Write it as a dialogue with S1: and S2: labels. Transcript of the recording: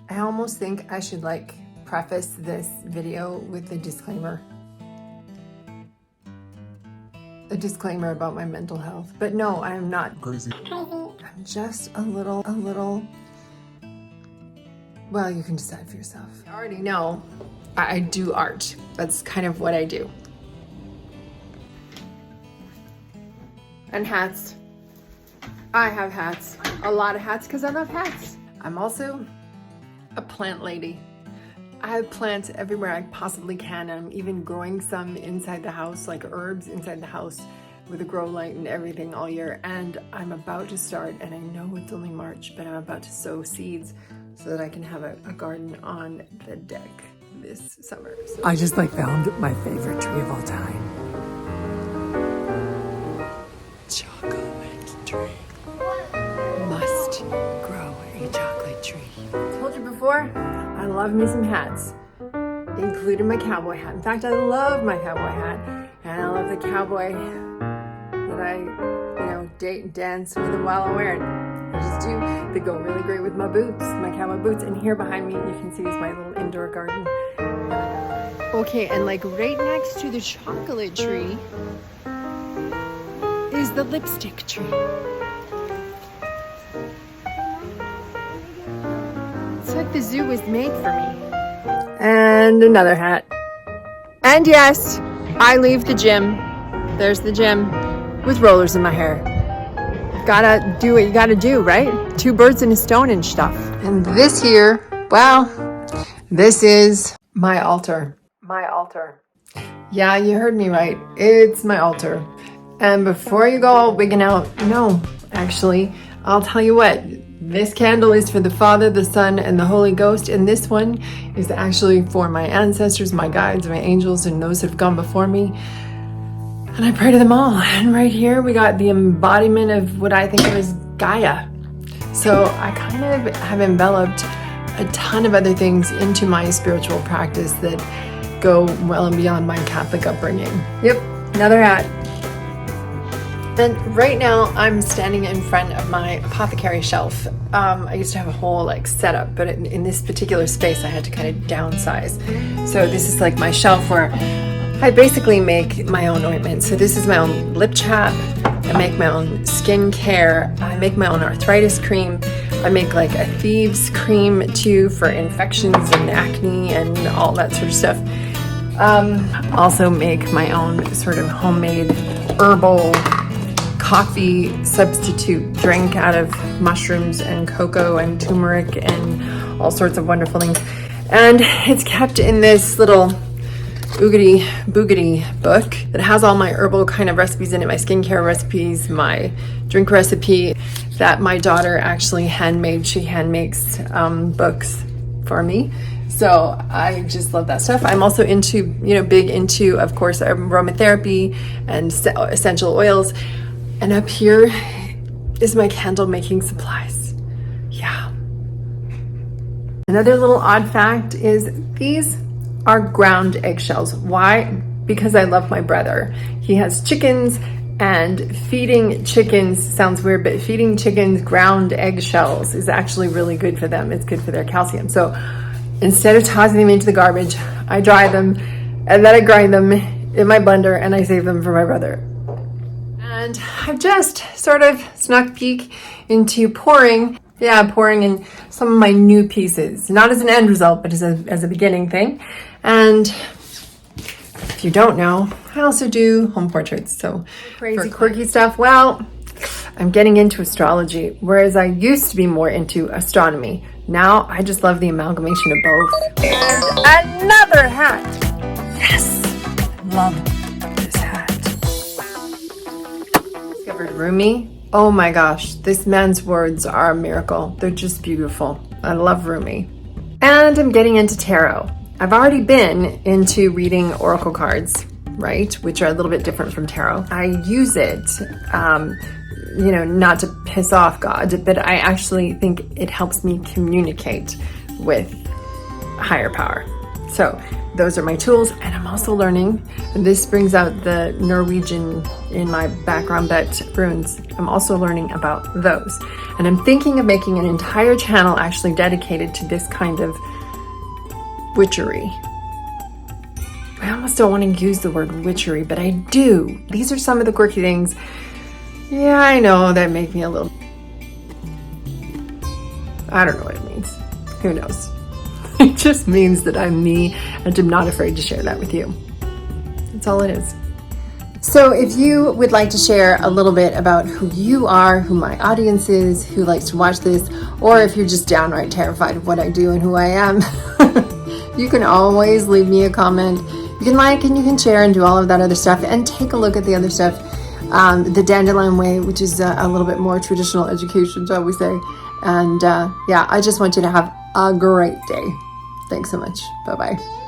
S1: I almost think I should preface this video with a disclaimer. A disclaimer about my mental health. But no, I am not crazy. I'm just a little, well, you can decide for yourself. I already know I do art. That's kind of what I do. And hats. I have hats. A lot of hats because I love hats. I'm also a plant lady. I have plants everywhere I possibly can. I'm even growing some inside the house, like herbs inside the house with a grow light and everything all year. And I'm about to start, and I know it's only March, but I'm about to sow seeds so that I can have a garden on the deck this summer. So
S2: I just found my favorite tree of all time. Chocolate tree. Must grow a chocolate tree.
S1: Told you before, I love me some hats, including my cowboy hat. In fact, I love my cowboy hat, and I love the cowboy that I, date and dance with while I wear it. I just do. They go really great with my boots, my cowboy boots. And here behind me, you can see is my little indoor garden. Okay, and right next to the chocolate tree is the lipstick tree. It's like the zoo was made for me. And another hat. And yes, I leave the gym. There's the gym with rollers in my hair. Gotta do what you gotta do, right? 2 birds in a stone and stuff. And this here, well, this is my altar. My altar. Yeah, you heard me right. It's my altar. And before you go all wigging out, no, actually, I'll tell you what. This candle is for the Father, the Son, and the Holy Ghost, and this one is actually for my ancestors, my guides, my angels, and those that have gone before me. And I pray to them all. And right here, we got the embodiment of what I think of as Gaia. So I kind of have enveloped a ton of other things into my spiritual practice that go well and beyond my Catholic upbringing. Yep, another hat. And right now I'm standing in front of my Apothecary shelf. I used to have a whole setup, but in this particular space I had to kind of downsize. So this is my shelf where I basically make my own ointments. So this is my own lip chap. I make my own skin care. I make my own arthritis cream. I make a thieves cream too for infections and acne and all that sort of stuff. Also make my own sort of homemade herbal coffee substitute drink out of mushrooms and cocoa and turmeric and all sorts of wonderful things. And it's kept in this little oogity boogity book that has all my herbal kind of recipes in it, my skincare recipes, my drink recipe that my daughter actually handmade. She hand makes books for me. So I just love that stuff. I'm also big into, of course, aromatherapy and essential oils. And up here is my candle making supplies. Yeah. Another little odd fact is these are ground eggshells. Why? Because I love my brother. He has chickens, and feeding chickens sounds weird, but feeding chickens ground eggshells is actually really good for them. It's good for their calcium. So instead of tossing them into the garbage, I dry them and then I grind them in my blender and I save them for my brother. And I've just sort of snuck peek into pouring in some of my new pieces, not as an end result, but as a beginning thing. And if you don't know, I also do home portraits. So crazy, quirky stuff. Well, I'm getting into astrology, whereas I used to be more into astronomy. Now I just love the amalgamation of both. And another hat. Yes, love this hat. Discovered Rumi. Oh my gosh, this man's words are a miracle. They're just beautiful. I love Rumi. And I'm getting into tarot. I've already been into reading oracle cards, right? Which are a little bit different from tarot. I use it, not to piss off God, but I actually think it helps me communicate with higher power. So those are my tools, and I'm also learning, and this brings out the Norwegian in my background, but runes. I'm also learning about those. And I'm thinking of making an entire channel actually dedicated to this kind of witchery. I almost don't want to use the word witchery, but I do. These are some of the quirky things. Yeah, I know that make me a little... I don't know what it means. Who knows? It just means that I'm me and I'm not afraid to share that with you. That's all it is. So if you would like to share a little bit about who you are, who my audience is, who likes to watch this, or if you're just downright terrified of what I do and who I am, you can always leave me a comment. You can like and you can share and do all of that other stuff, and take a look at the other stuff. The Dandelion Way, which is a little bit more traditional education, shall we say. And yeah, I just want you to have a great day. Thanks so much. Bye-bye.